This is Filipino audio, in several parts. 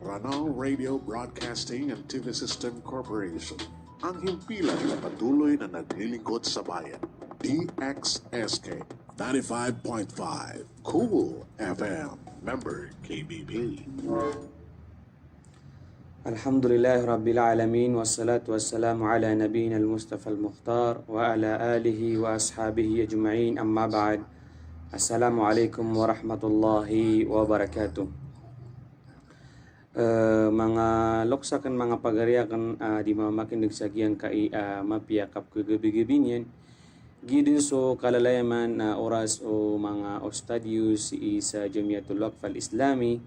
Ranao Radio Broadcasting and TV System Corporation, ang himpilan na patuloy na naglilingkod sa bayan. DXSK 95.5 Cool FM, member KBP. Alhamdulillah Rabbil Alamin, wassalatu wassalamu ala nabiyina al-Mustafa al-Mukhtar wa ala alihi wa ashabihi ajma'in, amma ba'd. Assalamualaikum warahmatullahi wabarakatuh. Mga loksakan, mga pagariakan di mamakin nagsagian kai mapiyakap kagabi-gabi niyan. Gidin so kalalayaman na oras o mga ostadius sa Jamiatul Waqf al-Islami.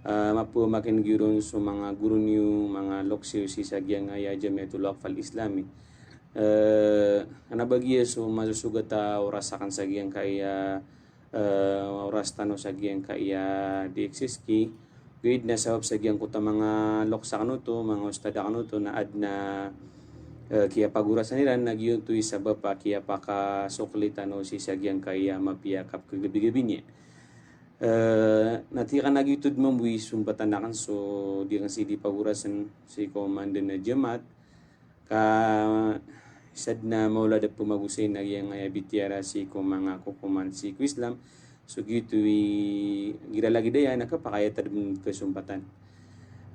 Mapu makin gurun so mga guru niyo mga loksyo si sagyang aya Jamiatul Waqf al-Islami. Anabagiya so masusugat oras akan sagyang kaya oras tano sagyang kaya DXSK guide na sa sagyang kuta mga loksa kanuto mga ustada kanuto na adna kaya pagurasan nila nagyun to sa bapa kaya paka suklitan o si sagyang kaya mapiyakap kagabi-gabi niya. Nati ka nagyutod mambuwi sumbatan na kan so di kan si di pagurasan si komando na jamat ka sad na maula da pumagusay na yang bitiara si ko mga kukuman si ko Islam so gitu gira lagi daya nakapakaya tad kesumpatan.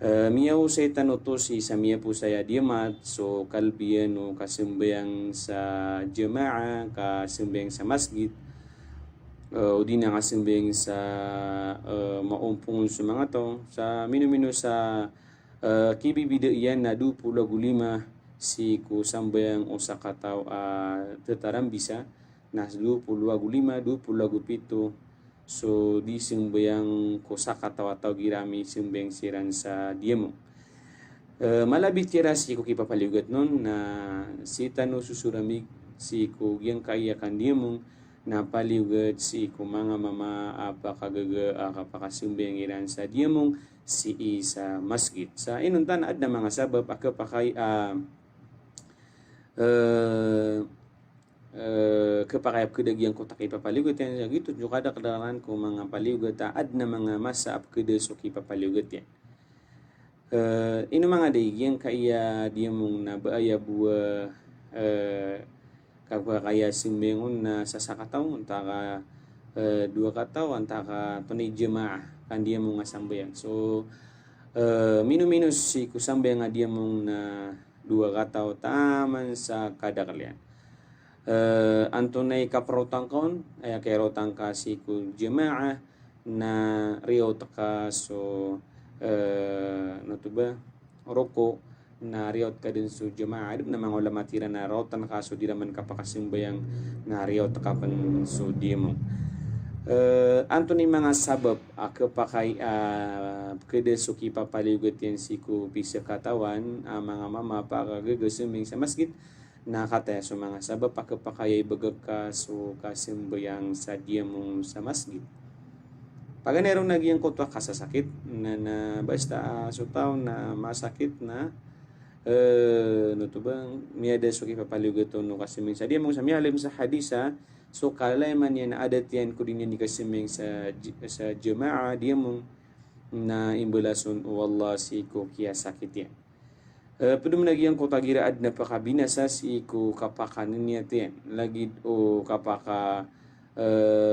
Miyaw sa tanoto si Samia po saya diamat so kalbiyan o kasimbayang sa jama'a kasimbayang sa masjid o di na kasimbayang sa maumpong sa mga to sa minu-minu sa kibibida iyan na 25 si ku sambayang usa ka tawo tetaram bisa nas 25 27 so di simbayang ko sa katawa-taw girami simbayang siran sa diemo. Malabit kira si ko kipapaliugat nun na si tano susuramig si ko gyang kaya kan diemo na paliugat si ko mga mama apa kagaga kapakasimbayang iran sa diemo si isa masjid sa inuntan ad na mga sabab akapakay kepakayap kedagian ko taki papaliugat yan gitu juga ada kedalangan ko mga paliugat ad na mga masaap keda so kipapaliugat yan. Ino mga daigyan kaya dia mong nabaaya buwa kaya simbengon na sasakataw antaka 2 kataw antaka tunay jamaah kan dia mong asambayan so minus si kusambay nga dia mong na 2 kataw taman sa kada kalian. Antunay kaprotang kon ay kairotang ka si ku jamaah na rio taka so natuba roko na riot ka din so jamaah na mga ulama tira na rotan ka so di naman kapakasimbayang na riot ka pan so dimo. Antony mga sabab akapakay kede suki papaliugat yan si ku bisa katawan mga mama pagagagasuming sa masjid na kataya so mga sabab akapakay bagag ka so kasimbayang sa diamong sa masjid. Paganerong nagyang kotwa kasasakit na basta so tao na masakit na nutubang miyada suki papaliugat no kasiming sa diamong sa mialim sa hadisa so kalayman yan na adat yan ko din yan kasiming sa jama'a dia mong na imbulason wallah si ko kiya sakit yan. Pedum lagi yang kota gira ad na pakabinasa si ko kapakanin niya yan lagi o kapaka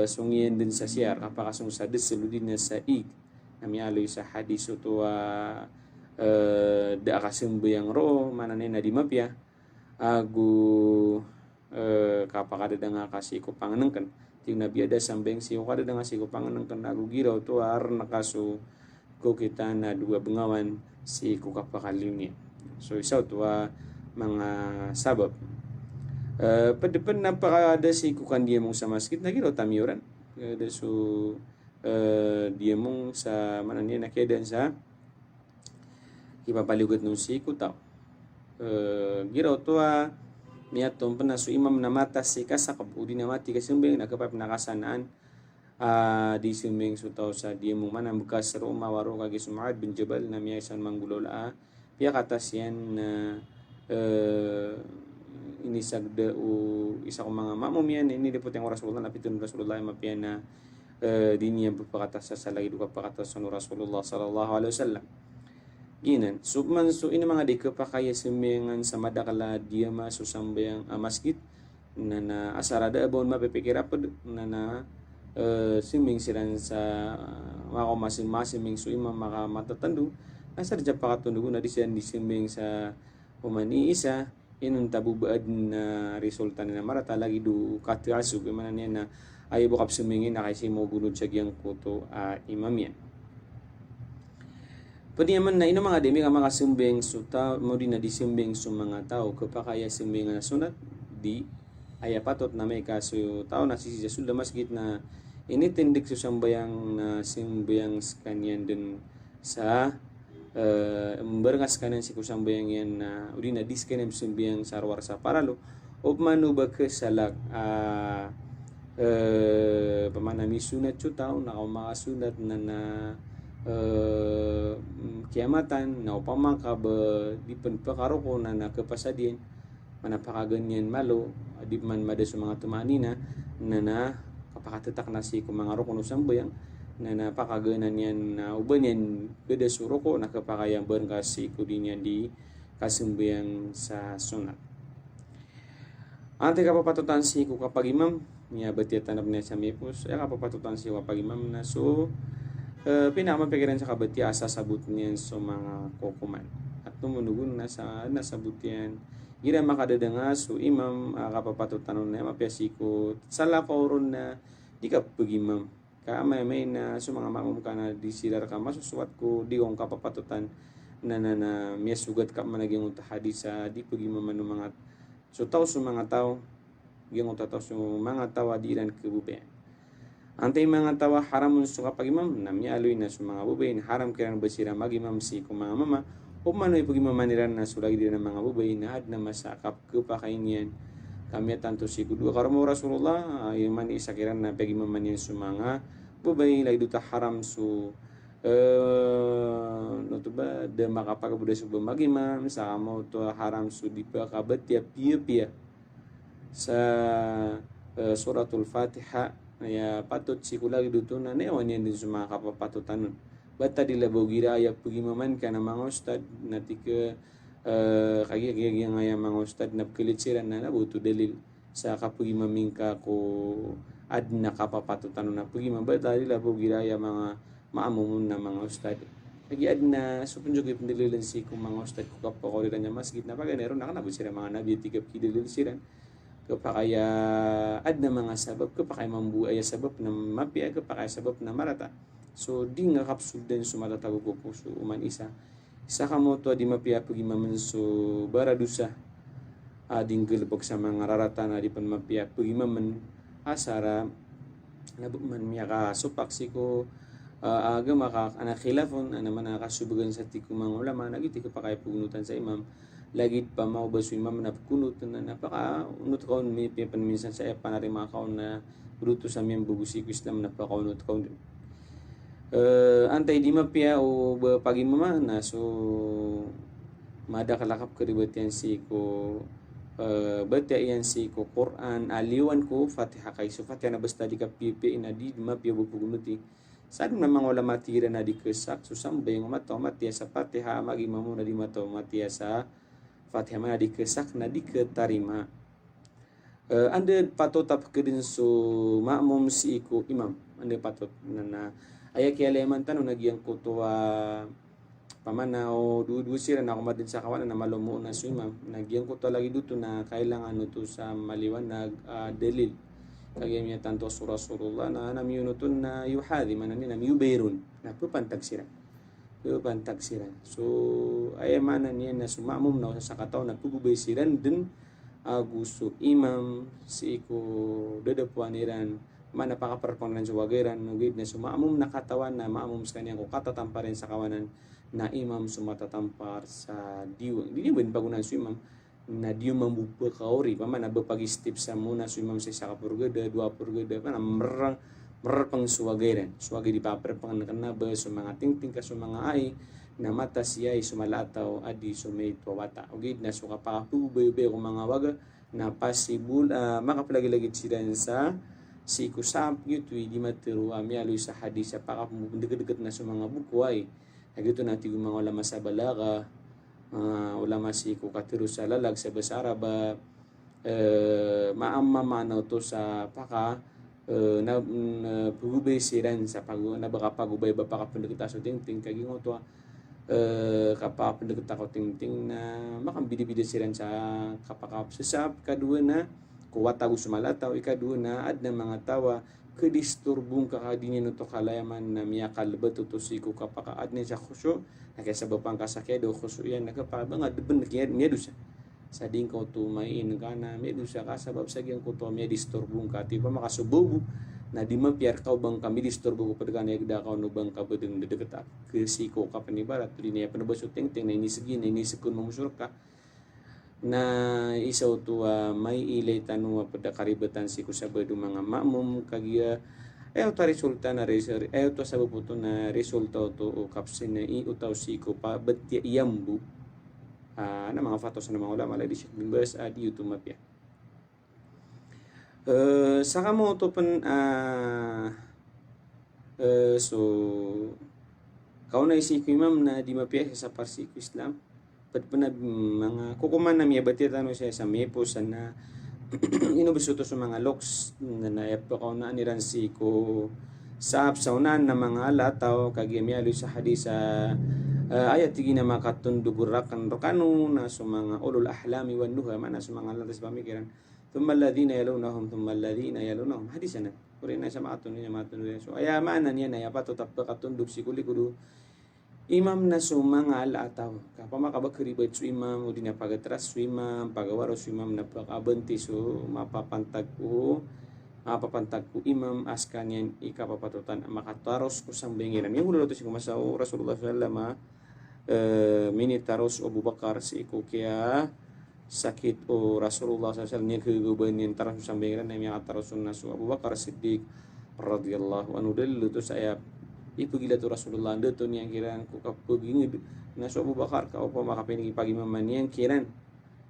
sungian din sa siyar kapaka sung sa deseludin na sa ig na miyaloy sa hadis o tuwa da kasimbayang ro mananin na di mapya agu kapakada nga kasi ko panganangkan ting nabiada sambeng si kada nga si ko panganangkan agu giraw to ar nakaso ko kita na 2 bengawan si ko kapakalimnya so isa to mga sabab padepan napakada si ko kan dia mong sa masjid na giraw tamioran da so dia mong sa mananya nakedan sa ipapaliugat nung si ko tao giraw to niyatom pernah su imam namata si kasakap udi namati kasimbing nakapap nakasanaan di simbing su tau sa dia mong mana bekas rumah waro kagi Sumaad bin Jabal na miyasan manggulola pia kata siyan na ini sagda u isa ko mga mamom yan ini diput yang Rasulullah napitun Rasulullah mapian na di niya berpakata sa salagi duka pakata sa Rasulullah sallallahu alaihi wasallam ginan so man so ina mga di kapakaya sembengan sa madakala dia so sambayang masjid na asarada abon mapipikir apa na siming silan sa mako masing-masing so imam maka matatandu asar japakatundu na di simbing sa umani isa inun tabubaad na resulta na marata lagi du katiasu gimana niya na ay bukap sumingin na kasi mo bunod sa giyang kuto imam yan. Pwede naman na ino mga demi ka makasimbing so mo din na disimbing so mga tao kapakaya simbing na sunat di ay patot na may kaso tao na sisya sudah masjid na initindig so sambayang na simbayang kanyan din sa memberengas kanan si kusambayang yan na udi na diskenem simbayang sarwar sa paralo o manuba ke salak pamanami sunat so tao na kumakasunat na kiamatan na upama ka ba di penpakaro ko na nakapasadian manapakaganyan malo di man mada sa mga tumanina na kapakatatak na si kumangaro ko no sambayang na napakaganan yan na uban yan gada suro ko nakapakayang ban kasi kudin yan di kasambayang sa sunat. Ante kapapatutan si ko kapag imam niya batia tanap niya sa mipos kapapatutan si ko kapag imam na so pinamapikiran sa kabati asa sabut niyan so mga kokuman at tumunugon na sa nasabut yan gira makadadanga so imam kapapatutan na mapiasiko sala kauron na di ka pagimam ka may na so mga mamum ka na di silar ka masusuat ko di kong kapapatutan na miya sugat ka managing hadis sa di pagimam mga so tao so mga tao gyang tao so mga tao adiran kebuben. Antay mga tawa haramun suka pagimam namnya aloy na sa mga bubay haram kailan basira magimam si kung mga mama o mano'y pagimamaniran na sulagi din ng mga bubay na ad na masakap kapakainian kami tanto si kudua karamo Rasulullah yung man isakiran na pagimamanian sa mga bubay lagi duta haram su no to ba de makapagabuda sa magimam sa mo to haram su di pa kabat ya pia sa suratul Fatiha ya patut si kulagi duto na newan yan din sa mga kapapatutan nun. Ba't tadi labaw gira ayak pagimaman ka na mga ustad na tika kagigig yung mga ustad na kilitsira na nabuto dalil sa kapagimaming ka ko ad na kapapatutan na pagimam. Ba't tadi labaw gira ayak mga maamumun na mga ustad. Nag-iad na supunjog yung dalilan si kung mga ustad ko kapakoriran niya masgit na paganero nakanabot sila mga nabi tigap kidalil siran. Kapakaya ad na mga sabab kapakaya mambuaya sabab na mapia kapakaya sabab na marata so di nga kapsud din sumatatago ko po so uman isa kamo to di mapia pagimaman so baradusa ading gelbok sa mga rarata na di pan mapia pagimaman asara nabukman miya ka supaksi ko aga maka anak khilafon ana man nakasubugan sa tiku mga ulama nagiti kapakaya pugunutan sa imam lagit pa mau basu imam na kunut na napaka unut kaun mi minsan sa panari mga kaun na bruto sa miyang bugusi ko Islam na pakaunut kaun antay di mapia o pagi mama na so mada kalakap keribat yan si ko batia yan si ko Quran aliwan ko Fatiha kay so Fatiha na basta di ka pipi na di mapia bupugunuti sa na mga ulama tira na di kesak so sambay ng matia sa Fatiha magi mamu na di matia sa Fatiha mana dikesak na diketarima anda patut tap kedin so makmum si iku imam anda patut na ayak ya leman tanu nagyang kutua pamanaw du sira na kumadin sa kawanan na malumo na so imam nagyang kutua lagi duto na kailangan to sa maliwanag dalil kagaya niya tanto surah Rasulullah na namyunutun na yuhadi manani namyubayrun na pupantag sira taksiran. So ay mana niya na sumamum na sa kataw na pugubay siran din gusto imam si ko dadapuaniran mana pakaperponan sa wagaran nugid na sumamum na katawan na maamum sa kanya ko katatamparin sa kawanan na imam sumatatampar sa diwa. Hindi ba pagunan sa imam na diyo mambupa kaori pa man nabapag-step sa muna sa imam sa isa kapurgada, dua purgada pa na merpang suwagairan suwagay di paper pang nakanaba so mga tingting ka so mga ay na mata siya ay sumalataw adi so may tuwata okay na so kapakapubay ko mga waga na possible makapalagilagid sila sa si kusap yutu di matero aloy sa hadis sa pakapumudegat na so mga buku ay Agito natin yung mga ulama sa balaga, ulama si kukatiru sa lalag sa bahasa Arab, maamamanaw to sa paka, na pagubay siran sa na baka pagubay ba pakapundagita so tingting kagingo to kapapundagita ko tingting na makambidi-bidi siran sa kapakapsasap kadua na kuwatago sumalataw ikadua na ad na mga tawa kedisturbong kakadinin to kalayaman na miyakal beto to siku kapakaad niya sa khusyo na kaysa bapang kasakya do khusyo yan nakapabang adban niya dosa sa din ko to main kana medu sa kasabab sa gyang ko to may disturbong ka ti pa makasubugo na di mapiar kau bang kami disturbo ko padagana igda ka no bang ka bedeng dedekat ke siko ka panibarat di niya panabasot tengteng na ini segi na ini sekun mamusur ka na isaw to may ilay tanong pada karibatan siku sa bedu mga makmum kagiya ayo ta resulta na ayo to sa buto na resulta to kapsin na utaw siko pa betya iyambu na mga fatos na mga ulama lagi Sheikh bin Baz di YouTube map ya. Saka mo to pan so kau na isi imam na di mapya sa parsiku Islam pad panab mga kukuman na miya batir tano siya sa mepos na inubusuto sa mga loks na naepo kau na aniran si ko sa unan na mga lataw kagyamyalo sa hadis sa ayat tigi na makatunduburakan rokanu na sa mga ulul ahlami wan nuha mana sa mga lantas pamikiran thumma alladhina yalunahum thumma alladhina yalunahum hadis na puri na sa makatun niya so aya mana niya na yapato tappa katundub si kuli kudu imam na sa mga lataw kapamakabakribat su imam o dinapagatras su imam pagawaro su imam na pakabanti so mapapantag ko imam askan yan ikapapatutan makataros ko sang bengiran yung ulo to si kumasao Rasulullah sallallahu minitaros Abu Bakar si iku kaya sakit o Rasulullah sallallahu niya keguban yan taros sang bengiran na mga taros na su Abu Bakar Siddiq radhiyallahu anhu dalilu to saya ipugila to Rasulullah to niya kiran ko kapugingid na su Abu Bakar ka upo makapinig pagimaman yan kiran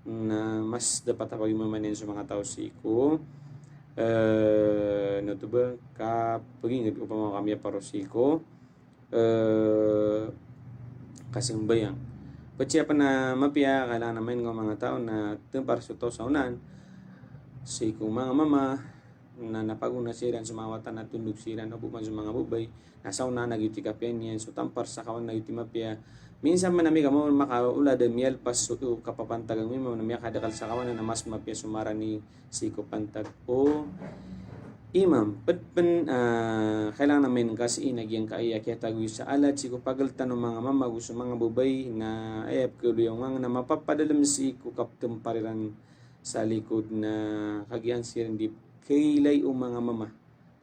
na mas dapat pagimaman yan sa mga tao si iku notuba ka pagingid upang kami parosiko kasimbayang pagsiya pa na mapia kailangan naman ng mga tao na tempar sa to sa unan si kung mga mama na napaguna siran sumawatan na tundog siran o buman sa mga bubay nasa unan nagyuti kapian yan so tampar sa kawan nagyuti mapia minsan man nami kamo makaula de miel pas kapapantagang mi na miya kadakal sa kawan na mas mapia sumara ni siko pantag o imam patpen kailangan namin kasi inagyang kaya kaya tagoy sa alat siko pagaltan ng mga mama gusto mga bubay na ayap yung mga na mapapadalam siko kaptem pariran sa likod na kagian sirin di kailay o mga mama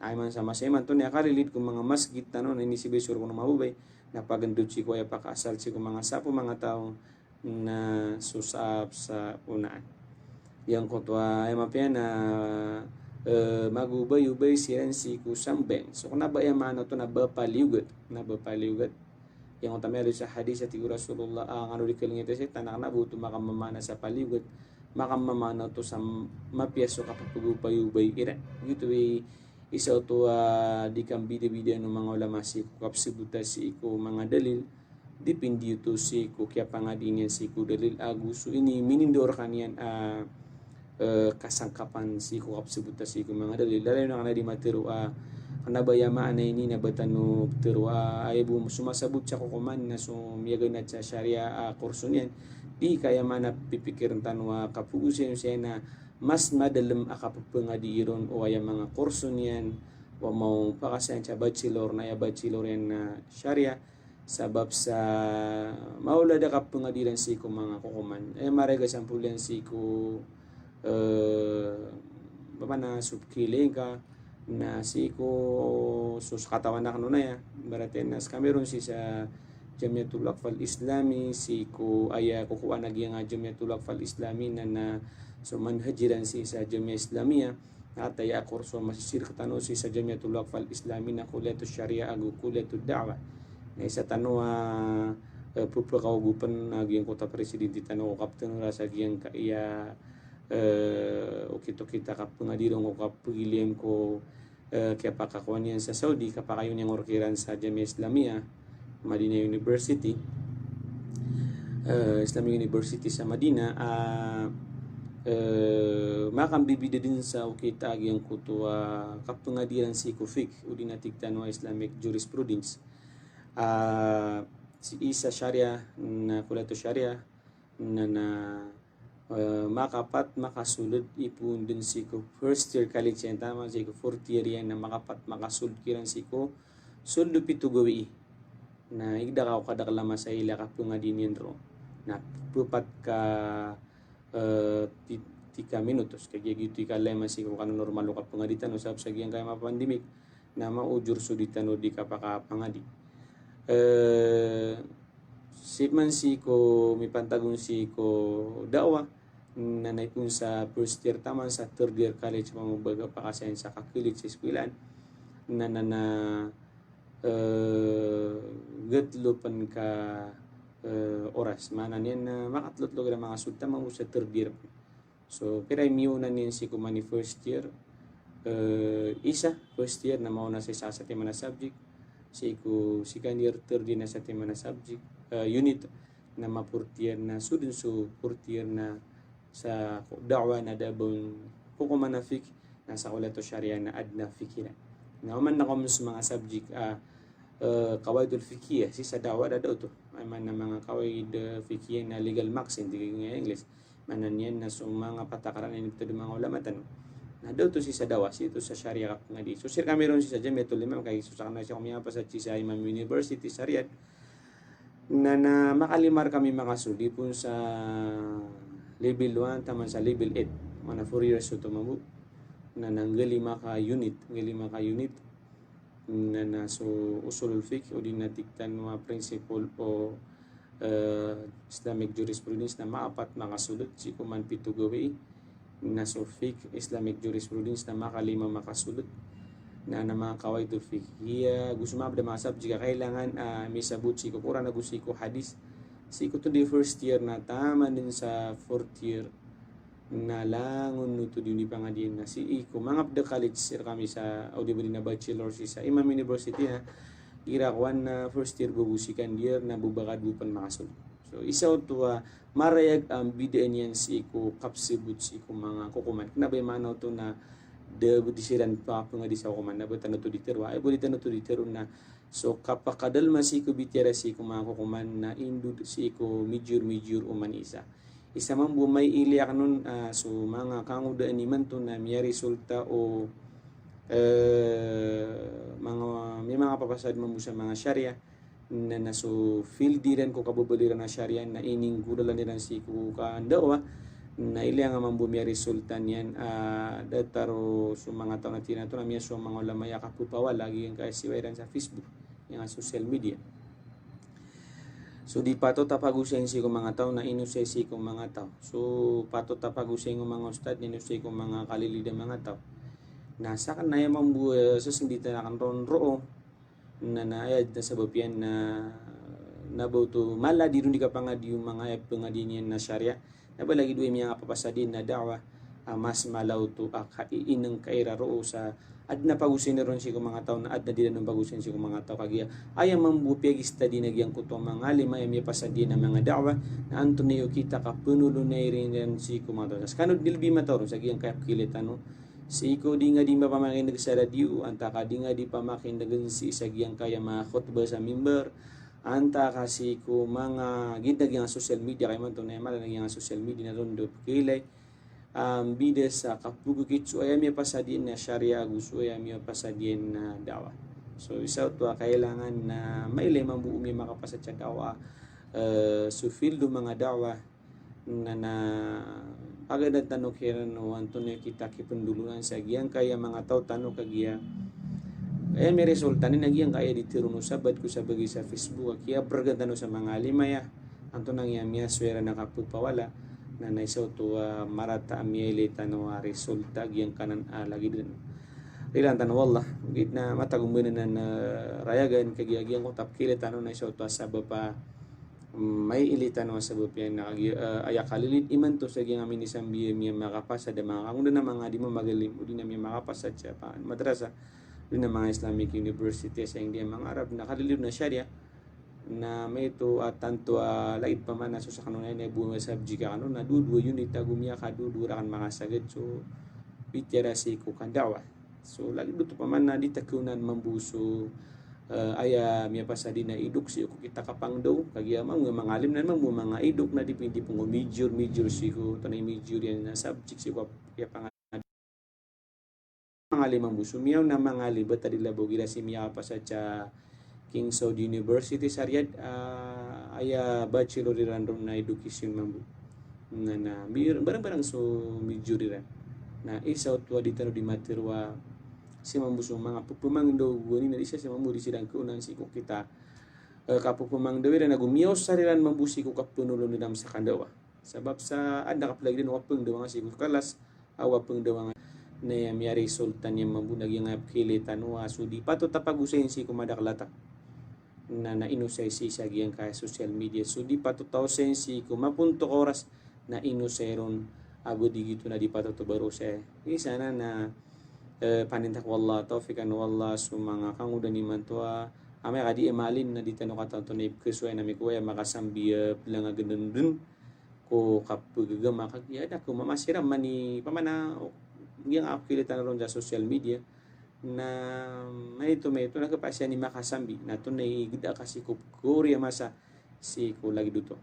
ay man sama sa iman to niya karilit kung mga masgit tanong na inisibisur ko ng mabubay napagandod si ko ay pakasal si ko mga sapo mga tao na susap sa unaan yang kotwa ay mapya na magubay-ubay siyan si kusang ben so kung nabayamano to nabapaliugat yang utamelo sa hadis sa tigur Rasulullah ang ano dikaling ito siya tanak na buto makamamana sa paliugat makamamana to sa mapya so kapagubay-ubay ira gitu isa to di kang bida-bida ng mga ulama si kapsibuta si ko mga dalil dipindi to si ko kaya pangadinyan si ko dalil aguso ini minindor kanian kasangkapan si ko kapsibuta si ko mga dalil lalo na kanadi matiro kanabayamaan na ini na batano tiro ay sumasabot sa kukuman na sumiyagan na sa syariah kurso niyan di kaya man pipikiran tanwa kapuusin siya na mas madalam akapagpangadiron o ay mga kurso niyan o mau pakasayan sa bachelor na ya bachelor yan na syariah sabab sa maula da kapangadiran si ko mga kukuman marega sampulan si ko baba na subkiling ka na si ko sus katawan na kanuna ya baraten nas Cameroon si sa Jamiatul Aqfal Islami si ko aya kukuha nagyang Jamiatul Aqfal Islami na so manhajiran si sa Jamiah Islamiyah at ay kurso masisir katano si sa Jamiatul Aqfal Islami na kuleto syariah agu kuleto da'wa na isa tanwa pupakaugupan nagyang kota presidente tanong kapten rasa gyang kaya kita kapangadirong ko kapagiliem ko kaya pakakuan yan sa Saudi kapakayon yung orkiran sa Jamiah Islamiyah Madinah University, Islamic University sa Madina. Makam bibida din sa ukita agyang kutua kapangadiran si Kufik udinatigtan wa Islamic jurisprudence. Si isa Sharia na kulato Sharia na makapat makasulod ipun din si ko first year college yan tama si ko fourth year yan na makapat makasulod kiran si ko suldo pito gawi na igda ka kadaklama sa ila kapangadiran ro na pupat ka 3 minutos kaya gitu ikalay masiko kano normal ka pangaditan no sab sagyang kay mapandemik na maujur suditan no di kapakapangadi siman siko mipantagon siko dawa na naipun sa first year taman sa third year college mamubaga pakasayan sa kakilit sa eskwelahan na gatlopan ka oras mana niyan na makatlot-log na mga sulta mo sa third year. So pero miyo na niyan si kumani first year isa first year na mauna sa isa sa tema na subject si second year third year na sa tema na subject unit na ma-fourth year na student so fourth year na sa da'wa na dabon hukuman na fiqh na sa kulato sharia na adna fikira na man na sa mga subject kawaidul fiqhiyah si sa dawa da to ay man na mga kawaid fiqhiyah na legal max hindi nga English manan yan na so mga patakaran ni ito mga ulama tan na daw to si sa dawa si ito sa sharia nga di so sir kami ron si sa Jamiatul Imam kay so sa kanila siya kumiyapa sa sa Imam University sa Riyadh na makalimar kami mga sudi po sa level 1 taman sa level 8 mana 4 years to mabu na nanggalima ka unit na so usulul fiqh o dinatiktan mga principle o Islamic jurisprudence na maapat makasulot si kuman pito gawi na so fiqh Islamic jurisprudence na makalima makasulot na mga kawaidul fiqh gusto mabda mga subject kailangan may sabot si ko Quran na gusto ko hadis si ko to the first year na tama din sa fourth year na langon nuto di pangadian na si iko mga the college sir kami sa audible na bachelor sa Imam University na irakwan na first year bubusikan year na bubakad bupan makasol so isa to marayag ang bidaan yan si iko kapsibut si iko mga kukuman na ba manaw to na de budisiran pa nga di sa kukuman na ba tanto diterwa ay buli tanto ditero na so kapakadal masiko bitira si iko mga kukuman na indud si iko major uman isa man bumay iliak nun so mga kangudaan ni man to na may resulta o may mga papasad mo sa mga syariah na so feel di rin ko kabubaliran na syariah na ining gudalan nilang si ko kaandawa na ilang man bumay resulta niyan dataro so mga tao na tinato na miya so mga ulamaya kapupawa lagi yung kaisiwairan sa Facebook yung social media. So di pato tapagusin si ko mga tao na inusay si ko mga tao. So pato tapagusin ko mga ustad inusay ko mga kalilida mga tao. Nasa kan na yaman sa sindita na kan ron na naayad na sa bapian na naboto mala di rin di ka pa nga di yung mga ayap nga din yan na syariah. Nabalagi doon yung mga papasadin na dawa mas malaw to kaiinang kaira roo sa ad na pagusin na ron si ko mga tao na ad na di na pagusin si ko mga tao kagaya ayam mambupiag istadi nagyang kuto mga lima ay may pasadin na mga dawa na Antonio kita ka punulo na rin si ko mga tao kanod nilbi matoro sa giyang kapilit si ko di nga di mapamakin sa radio anta ka di nga di pamakin si sa giyang kaya mga khutbah sa member anta kasi ko mga gindag yung social media kay man to na malang yung social media na ron do kilay bida sa kapugukit so ay may pasadin na syariah gusto ay may pasadin na dawa so isa to kailangan na may lemang buo may makapasad sa dawa so field mga dawa na agad tanong kiran no Antonio kita kipunduluan sa giyang kaya mga tao tanong kagiya ay may resulta ni nagyang kaya ditiro no sabad ko sa bagay sa Facebook kaya berganda no sa mga limaya anto nang yamya swera nakapupawala na naisaw to marata amiyeli tano resulta giyang kanan lagi din ilan tano wallah gid na matagumbunan na rayagan kagiyagian ko tapkilit tano naisaw to sa baba may ilitan no sa bupian na ayakalilit iman to sa giyang amin isang biya miya makapasa da mga kung na mga di mo magalim udi na miya makapasa sa madrasa din na mga Islamic University sa hindi mga Arab na kalilib na Sharia na may ito at tanto lait pa man na so sa kanunay na buong subject ka na dudu unit agumya ka dudu rakan makasagad so bitira si ko kandawa so lagi duto pa man na di takunan mambuso aya miya pa sa di na iduk si ko kita kapang daw kagya mga alim na naman mga iduk na dipindi po major si ko tanay major yan na subject si ko ya pang mga limang buso miyaw na mga libat tadi labo gila si miya pa sa King Saud University sa Riyadh aya bachelor random na education mambu na barang-barang so major ran na isa utwa dito di materwa si mambuso mga pupumang do guni na isa si mambu di sidang kunan si ko kita kapupumang daw na gumiyaw sa riran mambusi ko kapunulo ni dam sa kandawa sebab sa ada kaplagi din wapeng daw nga si ko kalas awapeng daw nga na miyari sultan yung mambunag yung kilitan wa so di pato tapagusayin si kumadaklata na inusay si sagiyang kaya social media so di pato tausen si kumapunto oras na inuseron abo di gitu na di pato tubaro sa sana na panintak wallah taufikan wallah so mga kang udah ni mantua ame kadi emalin na di tanong katanto na ipkesuay na mikuya makasambiya bilang agandun ko kapag makakya da ko mamasiram mani pamana yang akilitan ron sa social media na may ito nakapasya ni makasambi na ito na igda kasi ko Korea masa si ko lagi duto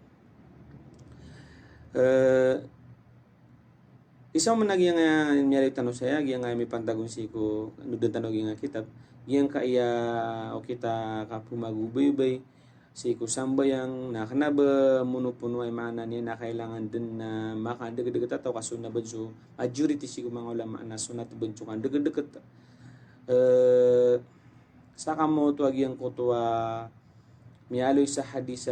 isang man naging miyari tanong saya yang may pantagon si ko nudan tanong yung kitab yang kaya o kita kapumagubay-ubay si ko sambayang nakanaba munupuno ay mana niya na kailangan din na makadagdagat ataw kaso na badso majority si ko mga ulama na sunat badso kan dagdagat saka mo to agyang ko to mialoy sa hadis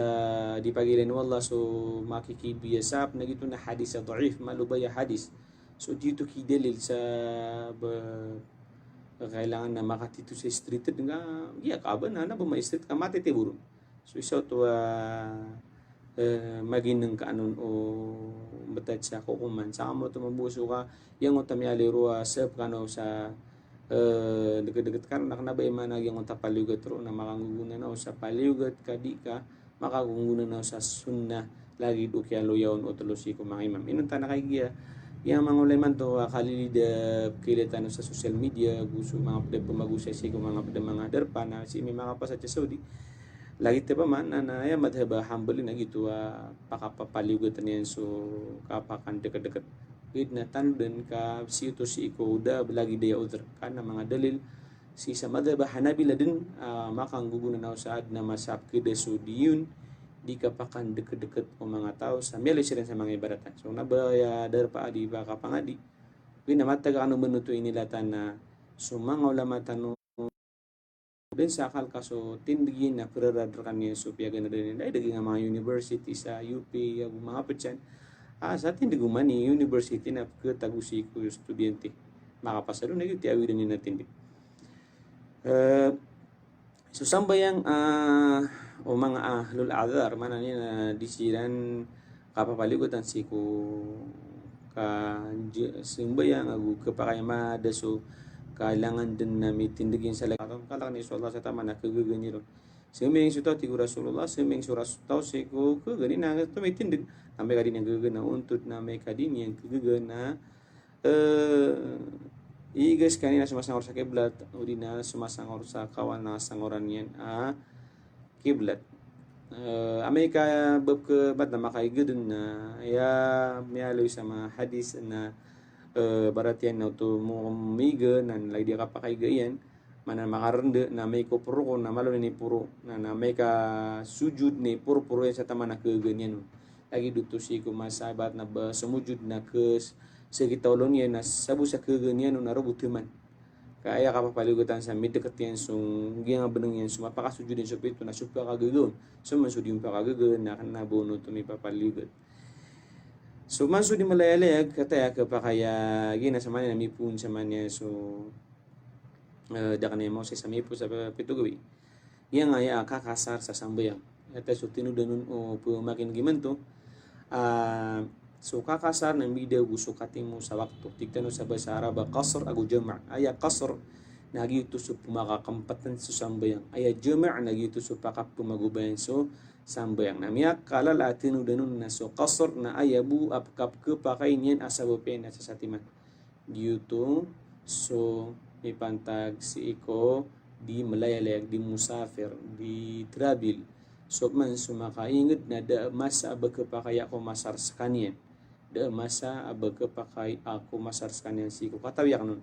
di pagilan wallah so makikibiyasap na gito na hadis sa dhaif malubay hadis so dito kidalil sa kailangan na makatito sa street nga iya kaban na ba may street ka matitiburo so isa to maginang kaanon o batad sa kukuman saka mo to mabuso ka yang utami aliro sa kano sa dekat-dekat kan naknabay man yung tapaliugat ro na makangugunan na sa paliugat kadi ka makagungunan na sa sunnah lagi do kaya loyaon o tulosi ko mga imam inunta na kay giya yang mga ulayman to kalilida kilatan sa social media gusto mga pwede pumagusay si ko mga pwede mga darpa na si may mga pasat sa Saudi lagi pa man na ya madhaba humble na gitu pakapapaliugatan yan so kapakan dekat-dekat gid na tanden ka si ito si iko da lagi daya other kana mga dalil si sa madhaba Hanabila din makanggugunan na saad na masap kida so diyun di kapakan deket-deket o mga tao sa milisirin sa mga ibaratan so nabaya darpa adi baka pangadi pinamataga ano menuto inilatan na sumanga ulama tanong din sa akal kaso tindigin na peraradar kanya so piyagan na din ay daging mga university sa UP yung mga petsan sa tindiguman ni university na katagusi ko yung estudyante makapasalo na yun tiawi din natin so sambayang o mga ahlul adhar mana ni na disiran kapapaligutan si ko ka simbayang agu kapakayama daso kailangan din na may tindigin sa lahat kalakan ni Allah sa tama na kagaganiro suming suta ti Rasulullah suming suras tao si ko kagani na to may tindig na may kadin yang gagagan na untut na may kadin yang kagagan na igas kanina sumasangor sa kiblat o di na sumasangor sa kawan na sangoran yan kiblat Amerika bab ke bat na makaigudun na ya mialoy sa mga hadis na baratian na to mo miga nan lagi dia kapakaigayan mana makarende na may ko puro ko na malo ni puro na may ka sujud ni puro yan sa tama na kaganyan lagi duto si ko masabat na ba sumujud na kes segitawlon yan na sabu sa kaganyan na robutuman kaya kapapaligutan sa middekat yan sung giyang beneng yan sumapakasujudin sa pito na supa kagagon sumansudim pa kagagon na kanabono to may papaligot so manso di malayalayag kataya kapakaya gina sa manya na mipun sa manya so da kanay mo sa mipo sa pito gawi yang aya kakasar sa sambayang ata so tinudanon o pumakin gimanto so kakasar ng video gusto kating mo sa waktu tigtano sa bahasa Arab qasr agu jama' aya qasr Nagi itu so pumakakampatan so sambayang. Aya jama' nagi itu so pakap pumagubayan so sambayang. Namiyak kalal atin udanun na so kasor na ayabu apkap ke pakainyan asabopen na sa satiman. Diyuto so ipantag si iko di malayalayag, di musafir, di travel. So man sumakaingid na da masa abagkapakay ako masar sa kanyan. Da masa abagkapakay ako masar sa kanyan si ko. Katawiyak nun.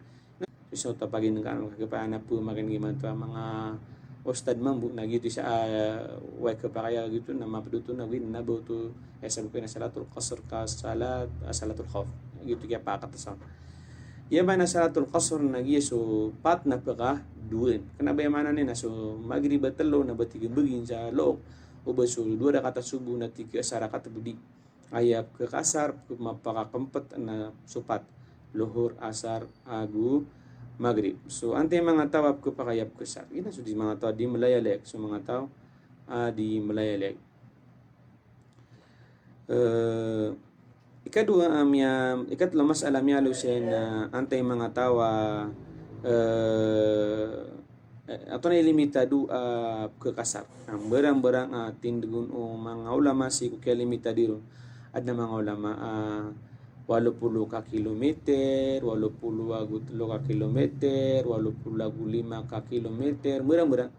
So tapagin ng kanong kagapaan po makin gimanto mga ostad mambu na gitu sa way kapakaya gitu na mapaduto na win na boto sabi ko na salatul qasr ka salatul khawf gitu kaya pakat sa ya mana salatul qasr na so pat na paka duin kana ba mana ni na so magrib telo na batigin begin sa lo o ba so dua kata subuh na tiga sara kata budi ayap ke kasar mapaka kempet na supat luhur asar agu maghrib. So ante mga tawab ko pakayap ko sa ina so di mga tao di malayalek so mga tao di malayalek. Ikadua ikatlo mas alam yalo siya na ante mga tawa ato na limitado ke kasar. Ang barang-barang tindugun o mga ulama si ko kaya limitado at na mga ulama 80 ka kilometer, 80 ka kilometer, 85 ka kilometer, murang-murang.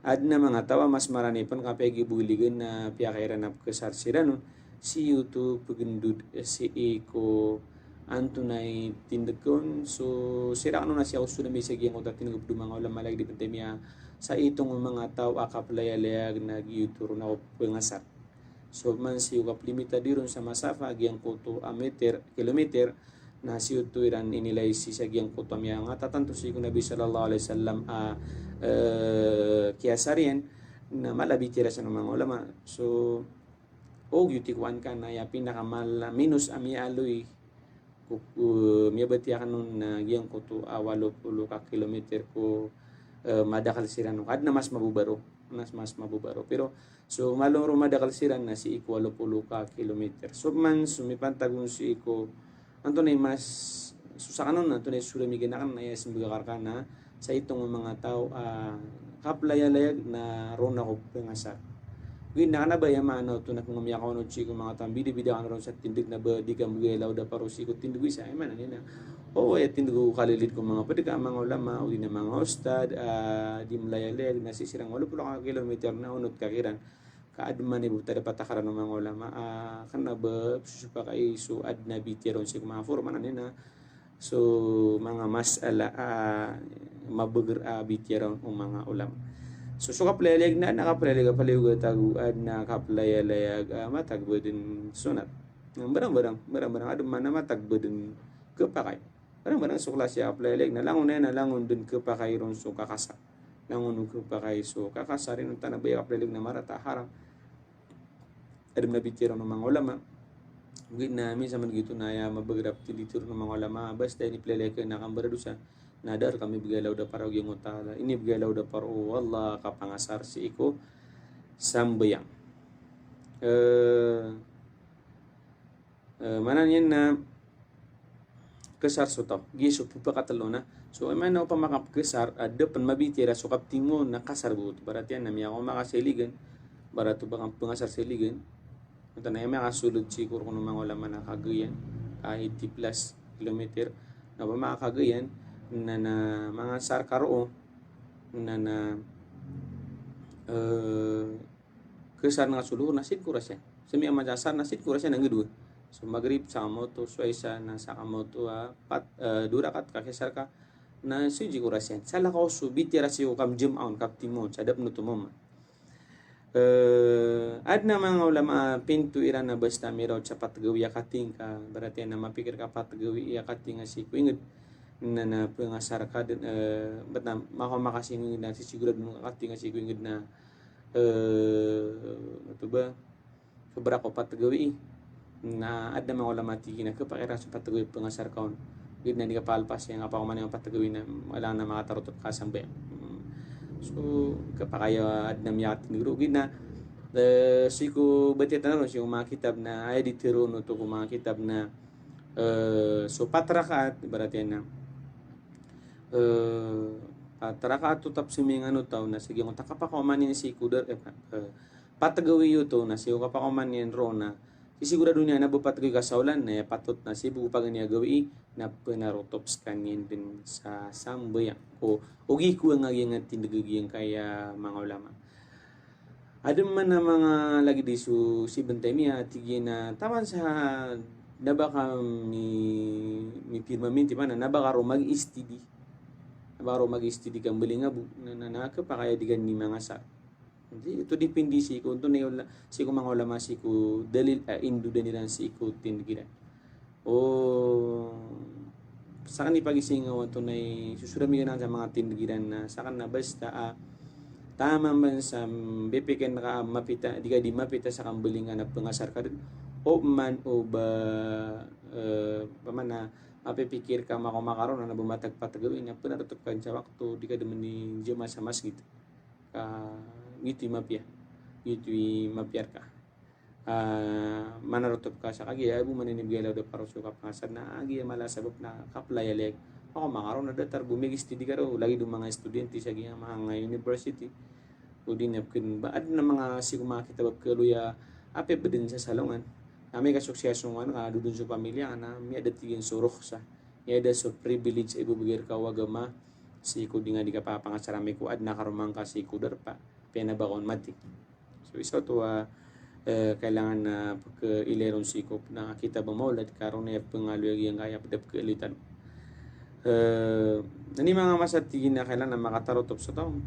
Ad na mga tawa mas marani pan kapay gibuligan na piyakairan na kasarsiran no. Si YouTube pagindud si iko antunay tindakon so sira ano na siya uso na may sige ang utat tinagap mga ulama lagi di pandemya sa itong mga tawa akaplayalayag nag-YouTube na pangasar. So man si ukap limita diron sa masafa agyang kuto a kilometer na si utuiran inilay si sagyang kuto miya nga tatanto si Nabi sallallahu alaihi wasallam kiasarian na malabitira sa mga ulama. So og yutikwan ka na ya pinakamal minus ami aloy miya batiya kanon na gyang kuto a 80 ka kilometer ko madakal sirano kad na mas mabubaro pero so malong rumada kalsiran na si iko 80 ka kilometer so man sumipantagong si iko anto na mas susakanon na tunay surami ginakan na yes magakarka na sa itong mga tao kaplayalayag na ron ako pangasar win na ba yaman to na kung umiyak ako no chiko mga tambidi bida kan ron sa tindig na ba di ka mugelaw da paro si ko tindig isa man na tindig kalilid ko mga pwede mga ulama o di na mga ustad di malayalayag na sisirang 80 ka kilometer na unot kakiran kaadman ni buta dapat takaran ng mga ulama kan ba susupa kay so ad na bitiron si mga forma na so mga masala mabuger bitiron ng mga ulama so kaplayalayag na nakaplayalayag paliwag taguad na kaplayalayag matagbo din sunat barang-barang adman na matagbo din kapakay barang-barang sukla siya kaplayalayag na langon din kapakay ron so kakasa langon kapakay so kakasa rin ang tanabay kaplayalayag na marata haram adam na bitiro ng mga ulama gid na minsan man gito na ya mabagrap tilitiro ng mga ulama basta ni pleleke na kambara dusa nadar kami bigalaw da para gyung utala ini bigalaw da para wallah kapangasar si iko sambayang manan yan na kesar suto giso pupakatalo na so ay man pa makapkesar ada pan mabitira so kaptingo na kasar but berarti yan nami ako makasiligan barato ba kang pangasar siligan ito na yung makasulod siguro kung mga ulama na kagayan kahit 80 plus kilometer na ba mga kagayan na mga sarkaro na kesar nga suluh nasid ko rasya sa mga majasar nasid ko rasya nang gedua so magrib sa moto suaisa na sa moto durakat kakesar ka na suji ko rasya sala ko so bitira siyo kam jim aun kaptimo sadap no tumoma ad na mga ulama pintu iran na basta miraw sa patgawi akating ka berarti na mapikir ka patgawi akating si kuingid na pangasar ka din bet na makamakasingin na si sigurad ng akating si kuingid na ito ba sobra ko patgawi na ad na mga ulama tigi na kapakira sa patgawi pangasar kaon gid na di ka palpas yang apa ko man yung patgawi na wala na makatarutot ka sambe so kapakaya ad na miyat nirugid na siku baca tanah siku mga kitab na ay ditiro no to mga kitab na so 4 rakaat berarti na Taraka tutap simingano taw na sige kung takapakaman ni si kudar patagawi yuto na si kapakuman ni Rona sisigurado niya na bupatagawi kasaulan na patot na si bupag niya gawi na penarotops kanyen din sa sambaya o ugi ko ang ngayang tinagagiyang kaya mga ulama. Ada man na mga lagi di si bentay miya tigyan na taman sa nabaka mi firmament pa na nabaka ro mag-istidi kang beli nga na pa kaya digan ni mga sa ito dipindi si ko ito na si ko mga ulama si ko dalil indo din nila si ko tindigira o sa kan ipagisingaw ito na susurami ka na sa mga tindigiran na sa kan na basta tama man sa bepiken ka mapita di ka di mapita sa kambelingan na pangasar ka din o man o ba paman na mapipikir ka makamakaroon na bumatag patagawin na pinatutup ka sa waktu di ka naman ni jama sa masjid ka gitu mapiar ka manarutup ka sa kagi ay bumaninibigay law da para sa kapangasar na agi malasabap na kaplayaleg ako makaroon na datar bumigis di ka raw lagi do mga estudyante sa mga university o din napkin ba ad na mga sikumakita bab kaluya ape ba din sa salongan may kasukseso nga na dudun sa pamilya na may adatigin surok sa may ada so privilege ibubigir ka wagama si ko di nga di ka papangasarami ko ad nakarumang ka si kudar pa penabakon mati so isa to kailangan na pagka-ileron sikop na kita ba maulad karon na pangaloy yang kaya padap kailitan nani mga masatigin na kailangan na makatarotop sa taong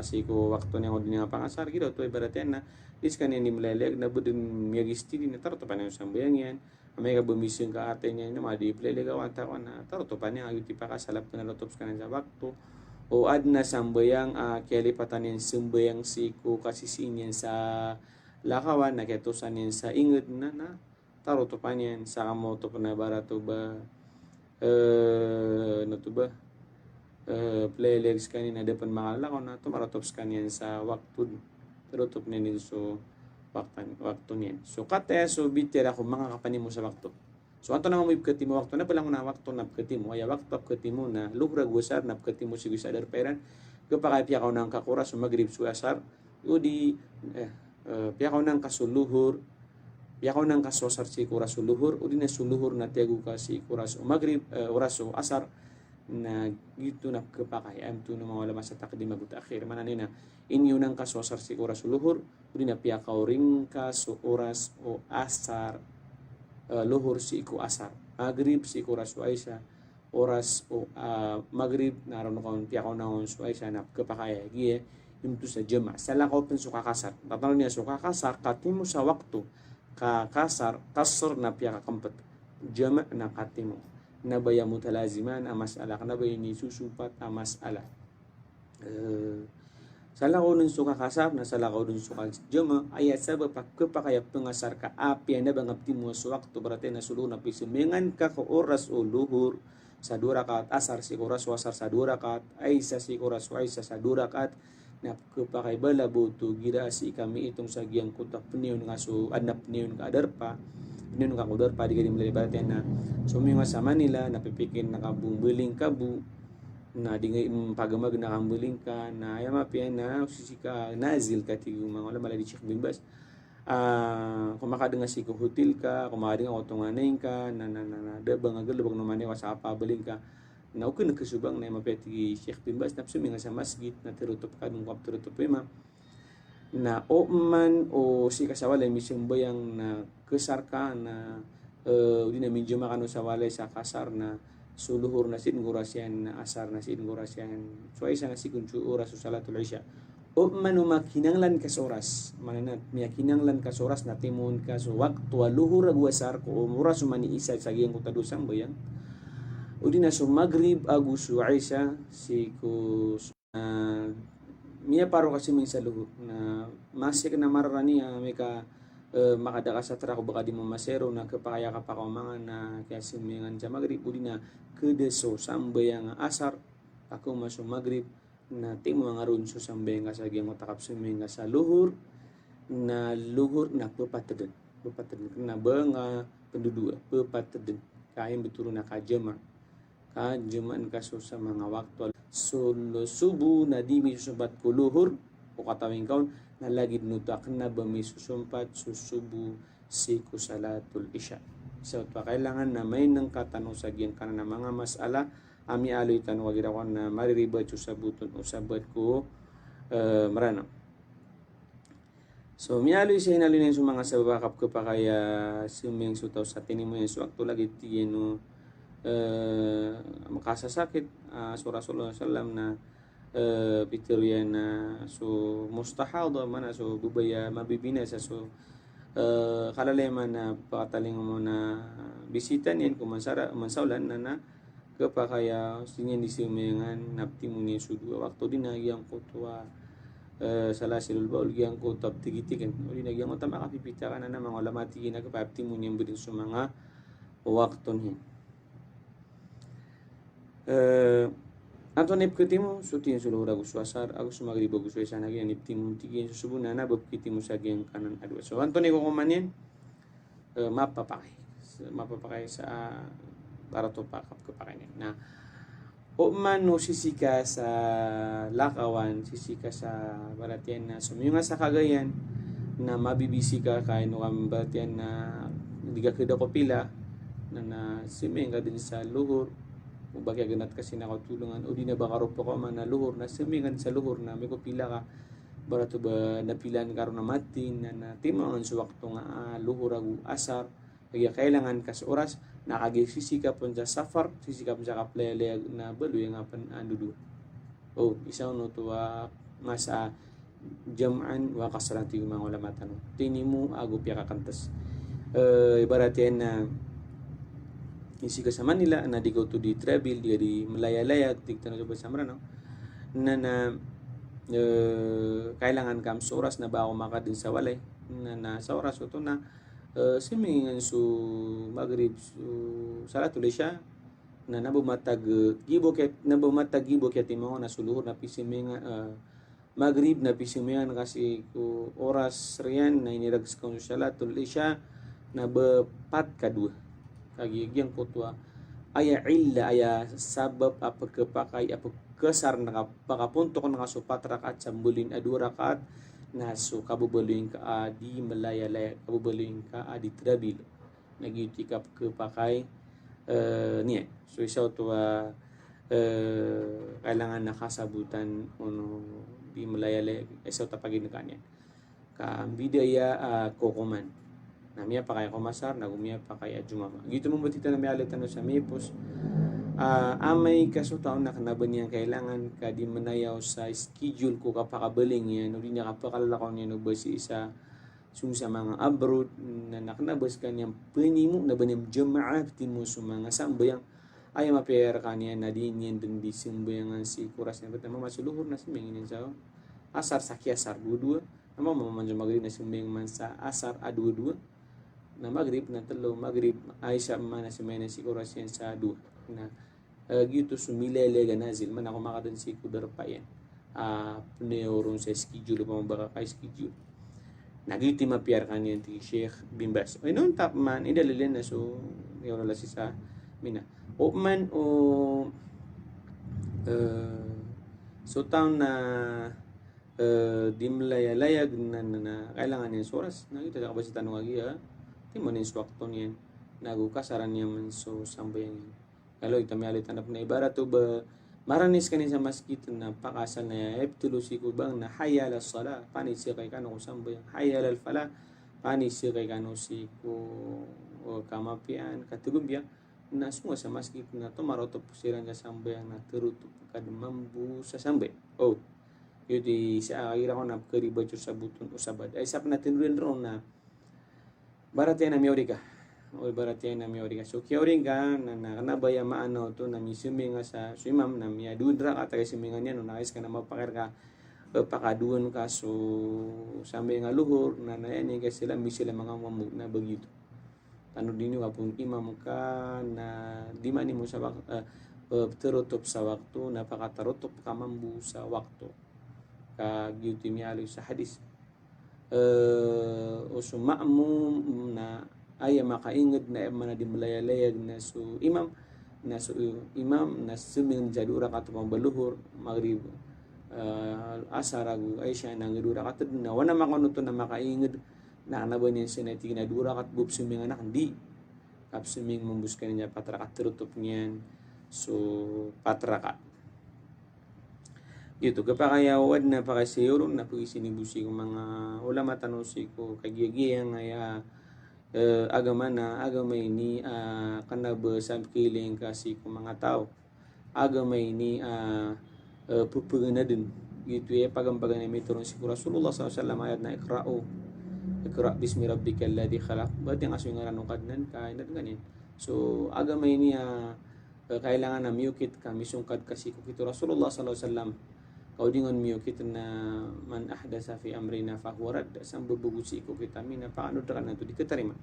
siko wakto niya ko din nga pangasar gito to ibaraten na is kanin ni mleleg na budin miyagisti din na tarotopan niya sambayang yan may ka bumisyon ka ate niya na madi pleleg awanta ko na tarotopan niya ayuti pa kasalap na narotops kanin sa wakto o ad na sambayang kelipatan yung sambayang siku kasisinin sa lakawan na ketusan yan sa inged na tarotopan yan sa kamoto pa na barato ba playlegs kanina depan makalakaw na tumaratops kanyan sa waktu tarotop na nil so waktu niyan so kate so bitira ko mga kapani mo sa waktu so anto naman mo ipkati mo waktu na palang na waktu na ipkati mo ay waktu ipkati mo na lugra gusar na ipkati mo si gusadar peran kapag piyakaw ng kakura so magrib su asar o di piyakaw ng kasuluhur piyakaw ng kasosar si kura suluhur o di na suluhur na tiago ka si kura so magrib oras so asar na gitu na kapakay am to no mga wala sa takdim magut akhir manan na inyo nang kasosar si oras luhur udi na piyakaw ring ka so oras o asar luhur si iku asar magrib si oras o aisa oras o magrib naron ko piyakaw na on so aisa na kapakay giye imtu sa jama sala ko pen suka kasar tatalo niya suka kasar katimu sa waktu ka kasar kasr na piyaka kampet jama na katimu nabaya mutalaziman mas'ala kanabay ni susupat mas'ala salakaw nun suka kasar na salakaw nun suka jama ayat sabab kapakaya pengasar ka api na bangapti mo sa waktu berarti na sulu na pisimengan ka ko oras o luhur sa durakat asar si oras wasar sa durakat aisa si oras aisa sa durakat na kapakay bala boto gira si kami itong sagyang kutak peniun nga so adnap peniun ka adarpa peniun ka kudar pa di ka dimulai na suminga sa Manila napipikin nakabumbuling kabu na di nga pagamag nakambuling ka na ayamapian na sisika nazil ka tigo mga wala maladi Sheikh Bimbas kumakadnga si ko hotel ka kumakadnga otonganay ka na dabang agalabag naman niya sa pabaling ka na okay nagkasubang na mapeti Sheikh Bimbas na suminga sa masjid na tirutop ka nung kap tirutop na o man o si kasawalay misyung bayang na kesar ka na di na medyo makano sa walay sa kasar na suluhur na sin gurasyan na asar na sin gurasyan so ay isa na si kunchu oras o salatul isya o man umakinanglan kas oras mananat miyakinanglan kas oras na timon ka so waktu aluhur agwasar ko oras umani isa sa giyang kutadusang bayang o di na so magrib agusu aisa si ko miya paro kasi may saluhur na masik na mararani may ka makadaka sa trako baka di mo masero na kapakaya ka pa mga na kaya simingan sa magrib udi na kedeso sambayang asar ako maso magrib na timo nga ron so sambayang ka sa giyang matakap simingan sa luhur na pepateden na banga pendudua pepateden kain betul na kajama kajaman kaso sa mga waktu subuh na di may susumpat ko luhur o katawing kaon na lagi nutak na ba may susumpat susubu si kusalatul isya. So pa kailangan na may nang katanong sa giyan kana na mga masala ami aloy tanong wagid ako na mariribat sa buton usabat ko marano. So mialoy sa hinalin sa mga sabakap ko pa kaya suming sutaw sa tinimo yan so akto lagi tiyeno makasasakit so Rasulullah sallam na Victoria na so mustahada man so bubaya mabibina sa so kalaleman na pakataling mo na bisitan yan kung mansaulan na kapakaya sinyan di simengan napti mo ni sudu waktu din nagyang kutwa salah silul baul gyang ko tab tigitikan uli nagyang mo tama kapipita ka na mga ulamati na kapapti mo niyang budin sa mga waktu niya Antonip ketimo sutin sulu ragu suasar aku sumagri bagus sana gian niptim tigin susubuna na babkiti mo sa gyang kanan adwa so Antoni ko kumanin mapapakai sa para to pakap kepakai na o mano sisika sa lakawan, sisika sa baratian na sumiyunga sa Cagayan na mabibisi ka kay no kam baratian na hindi ka kida ko pila na simeng ka din sa luhur o bagya ganat kasi nakatulungan o di na ba karupo ko man na luhur na simengan sa luhur na may ko pila ka barato ba napilan karon na matin na timangan sa wakto nga luhur agu asar kaya kailangan ka sa oras nakagisisika pun sa safar sisikap sa kaplele na baluy nga pan andudu isaw no tuwa masa jam'an wa kasrati mga ulamatan tinimu ago piya kakantas ibaratyan na isika sa Manila na di go to di travel di malaya-laya tigtan sa basamra no na kailangan kam sa oras na ba ako makadin sa walay na sa oras ito na simingan su Maghrib su salatul isya na nabumatag gibo ket timo na suluhur na pisimingan Maghrib na pisimingan kasi ku oras riyan na inirags ko salatul isya na bepat kadua kagigyang kutwa aya illa aya sabab apa kepakai apa kesar na pakapunto ko nga supat rakaat sambulin adu rakaat na so kabubaluin ka di malaya-laya kabubaluin ka di trabil nagyutikap ke pakai niya so isaw to kailangan nakasabutan ono di malaya-laya isaw tapagin kanya ka bidaya kokoman na miya pakay komasar na gumiya pakay ajumama gito mo batita na may alitan sa mipos amay kasutaon na kanaban niyang kailangan ka di manayaw sa schedule ko kapakabaling yan o di niya kapakalakaw niya no basi isa sa mga abroad na nakanabas ka niyang panimo na ba niyang jamaat mo sa mga sambayang ay mapayar ka niya na di niyan dun di simbayangan si kuras niya ba't naman masuluhur na simbangin niya sa asar sa kiasar dua-dua naman mamamanjo magrib na simbayang man sa asar dua-dua na magrib na talo magrib ay sa mana simbayang si kuras yan sa dua na gitu sumilele ganazil man ako makadan si kudar pa yan pneurong sa schedule pa mabaka kay schedule nagiti mapiar kanyan ti Sheikh Bimbas ay noon tap man idalilin na so yun na si sa mina o man o so taon na dimlaya-layag na kailangan yung soras nagita ka ba si tanong agi di man yung swakton yan nagukasaran niya man so sambayan yan kalau itami alit tanap na ibarat to ba maranis kanin sa maskit na pakasal na eptulusi ko bang na hayal as sala panis siya kay kano sambayang hayal al fala panis siya kay kano si ko kamapian katugubya na semua sa maskit na to marotop siran sa sambayang na terutup kadmambu sa sambay yudi sa akira ko na kariba sa buton usabad ay sap natin rin ron na barat yan na miyorika o baratyan na miyorika so kiyoring ka na kanabaya maano to na misuminga sa imam na miya dudra ka taga simingan yan no nakais ka na mapakir ka pakaduan ka so sambil nga luhur na yan kasi sila misila mga mamug na bagito ano din yung kapong imam ka na di mani mo sa terutop sa waktu napakatarutop ka mambu sa waktu ka gyuti miyalo sa hadis o sumamum na ay makaingad na mana di malaya-layag na so imam na so imam na suming jadi rakaat pambaluhur maghrib asaragu Aisyah na ngedura kat na wana makanuto na makainged na nabanin sinati na dura kat bub suming anak di kap suming membuskan niya patrakat terutup niyan so patrakat gitu kapakayawad na pakasiyuro na pagisinubusi ko mga ulama tanusi ko kagiyagiyang ay agama ini kanaba sa kiling kasi ko mga tao agama ini pupugin na din gitu ya pagambagan na may turun si Rasulullah SAW ayat na ikra bismi rabbika alladhi khalaq berarti ang aswing nga ranukad nan kain at ganin so agama ini kailangan na miyukit kami sungkad kasi ko kito Rasulullah SAW kau dingon miyukit na man ahdasa fi amrina fahuwa rad sang bubugusi ko kita mina paano dakan na ito di katarima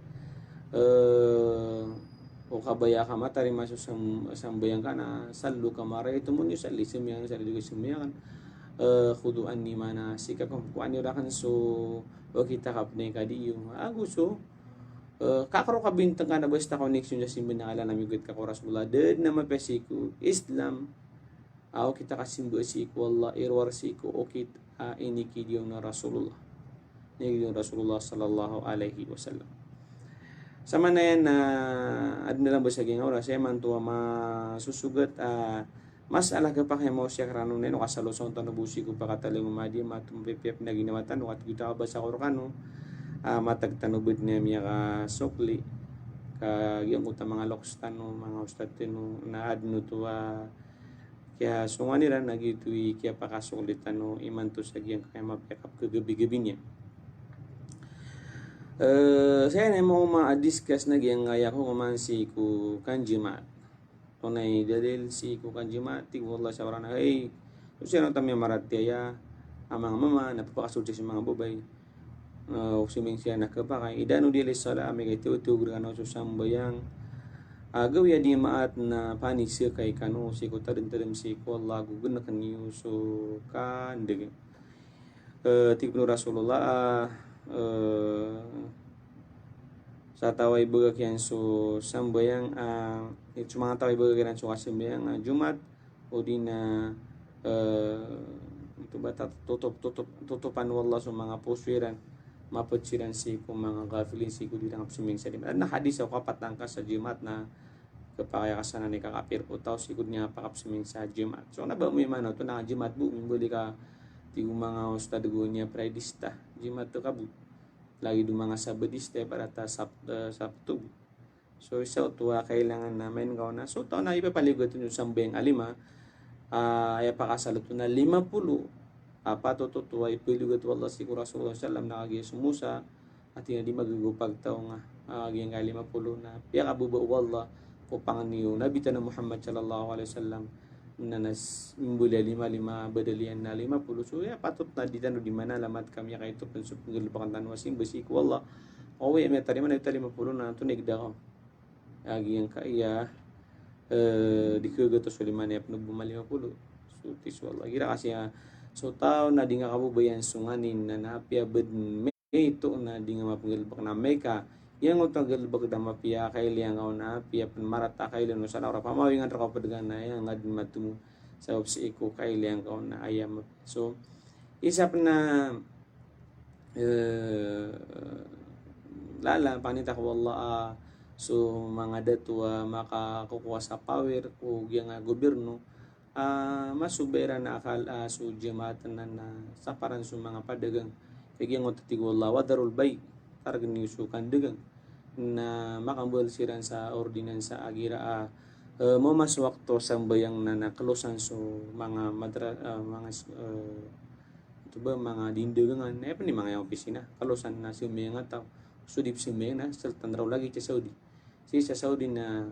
o kabaya ka matarima so sambayang ka na sallu kamara ito mo niyo salli sumiyang sa rin sumiyangan khuduan ni mana sika kung kuan niyo rakan so o kita kapne kadiyo gusto kakaro ka bintang ka na basta connection sa simbin na ala namigit ka ko Rasulullah dad na mapesiku Islam aw kita kasimbo si ko Allah irwar si ko okit ini kidiyo na Rasulullah sallallahu alaihi wasallam sama na yan na adna lang ba sa gingaw ra saya mantua masusugat mas alaga pa kay mo siya karano neno kasaluson tanubusi ko pakataling umadi matumpipip na ginawatan at kita ba sa korkano matagtanubod niya miya ka sokli yung utang mga lokstan no mga ustad no na adno to kaya sunganira nagituwi kaya pakasulitan no iman to sa giyang kaya mapekap kagabi-gabi niya saya na mo ma-discuss na giyang ngaya ko kuman si ku kanjimat tunay dalil si ku kanjimat tigwala sa orang na siya nang tamya maratya ang mga mama napapakasulti sa mga babay suming siya nakapakay idano dili sala amigay tiwag ano sa sambayang agaw ya di maat na panik siya kay kano si ko tarin si ko Allah gugun na kanyo so kandig tikno Rasulullah sa taway baga kyan so sambayang ito mga taway baga kyan so kasambayang Jumat o di na ito ba tutupan wallah so mga puswiran maputsiran si ko mga gafilin si ko di lang suming sa limat na hadis ako kapatang ka sa Jumat na kapakaya ka sana ni kakapir o tao si ko niya pakapsuming sa Jumat so na ba mo yung mano ito na Jumat bu mimbuli ka ti mga ustad go niya praidista Jumat to kabu lagi do mga sabadista para ta sabto so isa tuwa kailangan namin gaw na so tao na ipapaligot yung sambayang alima ay pakasalot na 50 patutuwa ipiligot wallah si Rasulullah sallam nakagi sumusa at hindi magugupag tao nga aging 50 na piya kabuba wallah ko panganiyo nabita na Muhammad sallallahu alaihi wasallam na nas imbula 5 badalian na 50 so ya patut na dito no di mana lamat kami kay to pensup ngulupakan tanwasin basi ko wallah owe may tarima na 50 na to nigda ko aging kaya dikugato suliman ya pnubumali 50 so tis wallah gira kasi so tao na di nga kabubayan sunganin na napia bed may ito na di nga mapagilbak na may ka yang utang gilbak da mapia kay liang na pia marata kay leno sa ora pamawingan ra ka padgan na yang ngad matumo sa opsi ko kay liang na ayam so isap na lala panita ko wallah so mga datwa makakukuha sa power o yang gobyerno masubera na akal so jamatan na saparan sa mga padagang kaya ng tatigwala wadarul bay targan niyo so kandagang na makambal siran sa ordinansa agira mo mas wakto sambayang na nakalosan so mga mga ito ba mga dindagangan pa ni mga opisina kalosan na siya tao sudip siya na saltan raw lagi sa Saudi sa Saudi na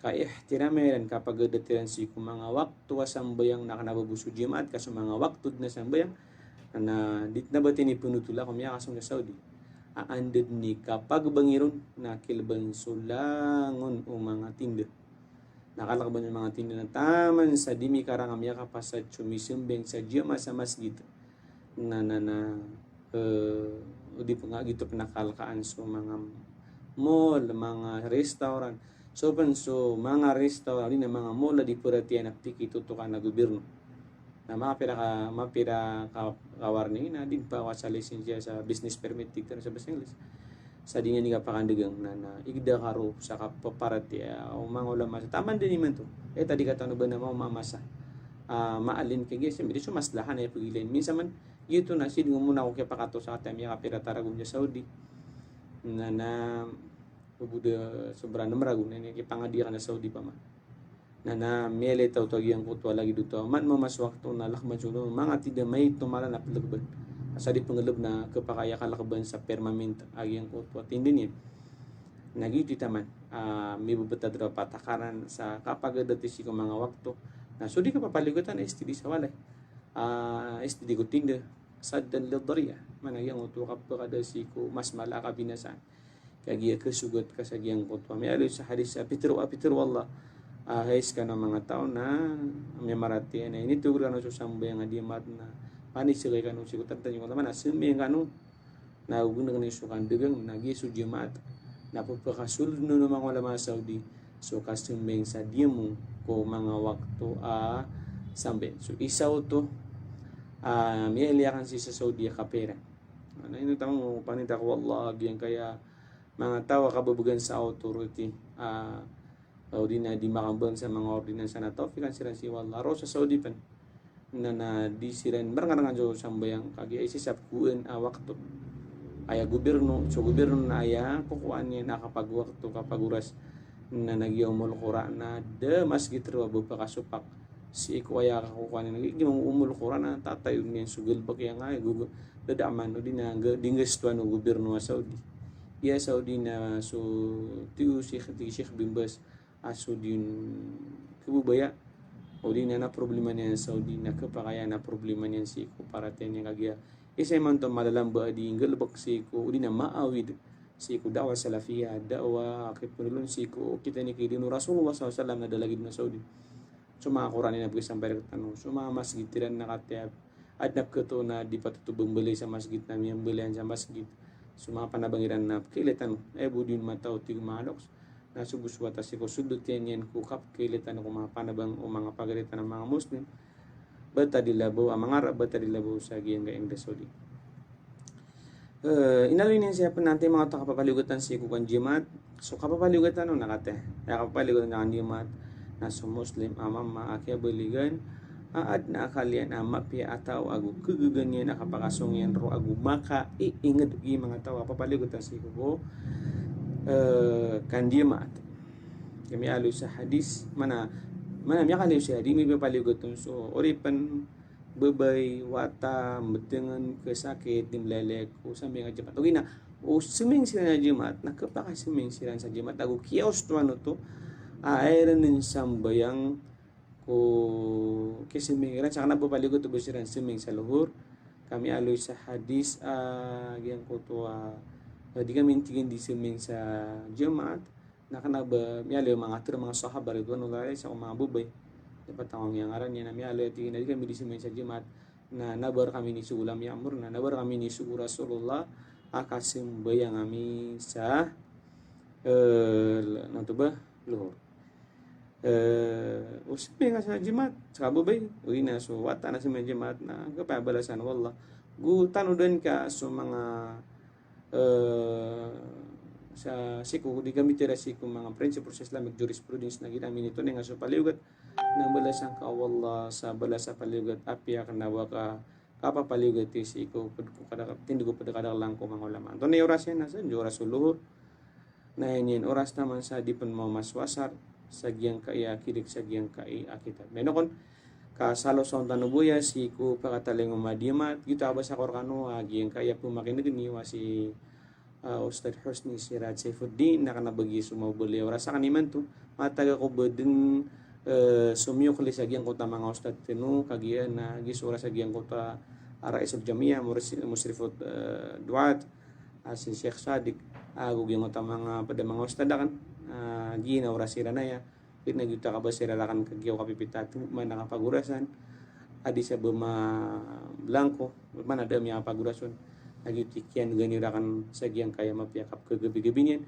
kaihtiramiran kapag datiran si kung mga waktu sambayang nakanababuso Jumat kasi mga waktu na sambayang na dit na ba tinipunutula kumya kasong sa Saudi aandad ni kapag bangiron na kilban sulangon o mga tinda nakalakban yung mga tinda na taman sa dimi karangamya kapasad sumisimbeng sa Juma sa masjid na di po nga gito pinakalkaan so mga mall, mga restaurant So mga restaurant na mga mola di perhatian na pikitutukan na gobyerno na mapira kawarning na din pa sa lisensya sa business permit dito sa bahasa English sa dinga ni kapakandagang na igda karo sa kapaparati o mga ulama sa taman din naman to tadi kata no ba na mamasa maalin kay guys hindi so maslahan ay pagilan minsan man gito na sid muna ko kay pakato sa atam ya kapira taragum sa Saudi na bubuda sobra na maragun na ipangadiran na Saudi pa man na mele taw yang kutwa lagi dito man mamaswak to na lakman suno mga tida may tumala na pilagban asa di pengelab na kepakaya kalakban sa permanent agi yang kutwa tindin yan nagiti taman may bubata dra patakaran sa kapag dati si mga wakto na so di ka papaligutan STD sa walay STD ko tinda saddan lidariya man yang uto kapag si ko mas malaka binasan kagi kesugot kasagiang kutwa may alo sa hadis apitru wallah hais ka ng mga tao na may marati na ini tugur kanu susamba yang adiamat na panis sigay kanu sikutan tanyo naman asumi kanu na ugunang ni sukan degang nagi sujimat na pagpakasul no ng mga ulama Saudi so kasumbeng sa diemo ko mga waktu sambe so isaw to may iliakan si sa Saudi kapera ano ino tamang panita ko wallah yang kaya mga tao kababugan sa authority Saudi na di makambang sa mga ordinansa na taufikan siran si wallah ro sa Saudi pan na di siran barangan jo sambayang kagi ay sisap kuan waktu aya gobyerno so gobyerno na aya kukuan niya nakapag waktu kapag oras na nagyomol Quran na de masjid ro bupakasupak si ko aya kukuan ni gimong umul Quran na tatayog niya sugil bak yang ay gugo dadaman di na dinges tuan gobyerno Saudi ya Saudi na so tiu Sheikh bin Baz aso din kebubaya o din na problema niya Saudi na kapakaya na problema niya si ko para tanya kagya isa man to malalam ba di galbak si ko di na maawid si ko dawa salafiyya dawa kipulun si ko kita ni kidin Rasulullah SAW na dalagid na Saudi so mga Quran na pag sampai tanong so mga masjid tiran nakatiyab adnap ko na di patutubang beli sa masjid na miyang belian sa masjid so mga panabangiran na kilitan budin mataw tig maloks na subuswata si ko sudut yan kukap kilitan ko mga panabang o mga pagalitan ng mga Muslim bata dilabaw ang mga Arab bata dilabaw sa giyang gaing da Saudi inalinin siya pa natin mga kapapaligutan si kukan jimat so kapapaligutan no nakate kapapaligutan ng jimat na so Muslim amam maakya baligan aad na akalian amapya ataw agu kegeganyan nakapakasong yan ro agu maka iingat gi mga tawa kapapaligutan si ko kan dia mat kami alu sa hadis mana miya kali sa hadis may papaligot so oripan babay wata metengan kesakit dimlelek o sambil ngajapat o gina o suming sila na jimat nakapakasuming sila sa jimat agu kios to ano to aeran ng sambayang ko kisiming ran sa kana papaligot to basiran suming sa luhur kami alu sa hadis yang ko to di kami tingin di suming sa jemaat nakanaba miyalo mga atur mga sahabat itu nulay sa mga bubay dapat tawang yang aran niya na miyalo tingin di kami di suming sa jemaat na nabar kami ni sulam yamur na nabar kami ni sugu Rasulullah akasim bayang kami sa nanto ba luhur usipin nga sa jemaat sa bubay uwi na so wata na sa jemaat na kapabalasan wallah gu tanudan ka so mga sa siku di kami tira siku mga principles sa Islamic jurisprudence na ginamit ito nga so paliugat na balasang ka wallah sa balasa paliugat apya kanawa ka kapapaliugat ti siku tindugo pada lang ko mga ulama to ni oras yan na sa oras uluhur na yan oras naman sa di pun mau maswasar sa giyang kaya kidik sa giyang kai akitat menokon kasalo sa tanubuya si ko pakataling umadimat gitu aba sa korkano agiyang kaya pumakinig ni si Ustad Husni Siraj Saifuddin nakanabagi sumawbuli rasa kaniman to mataga ko bedeng sumyo kali sa giyang kota mga ustad tinu kagian na gisura sa giyang kota Raisul Jamiyah Musrifut Duat si Sheikh Sadik agu giyang kota mga pada mga ustad kan gina orasira na ya pinagyuta ka ba sila lakan kagiyaw kapipitatu man nakapagurasan adi sa bema blanco man ada mi pagurason nagyutikian ganirakan sa giyang kaya mapiakap kagabi-gabi niyan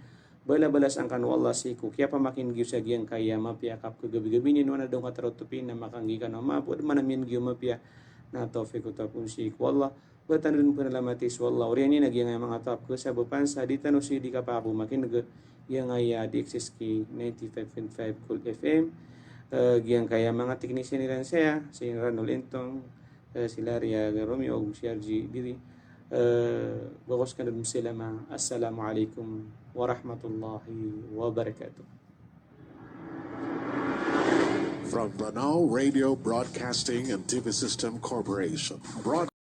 bala-balas ang kanu Allah siku kaya pamakin giyo sa giyang kaya mapya kap kagabi-gabi ni na dong katarotupin na makanggi ka na mapod manamin giyo mapya na tawfiq utapun siku Allah batan rin panalamatis wallah uri ni nagyang mga tap ko sa bupansa di tanu si di ka pa ako makin yang ay di XSK 95.5 Cool FM giyang kaya mga teknisyan nila saya si Ranol Entong si Laria Romeo ug si RG diri bagos ka na sila ma assalamualaikum warahmatullahi wabarakatuh. From Brunel Radio Broadcasting and TV System Corporation.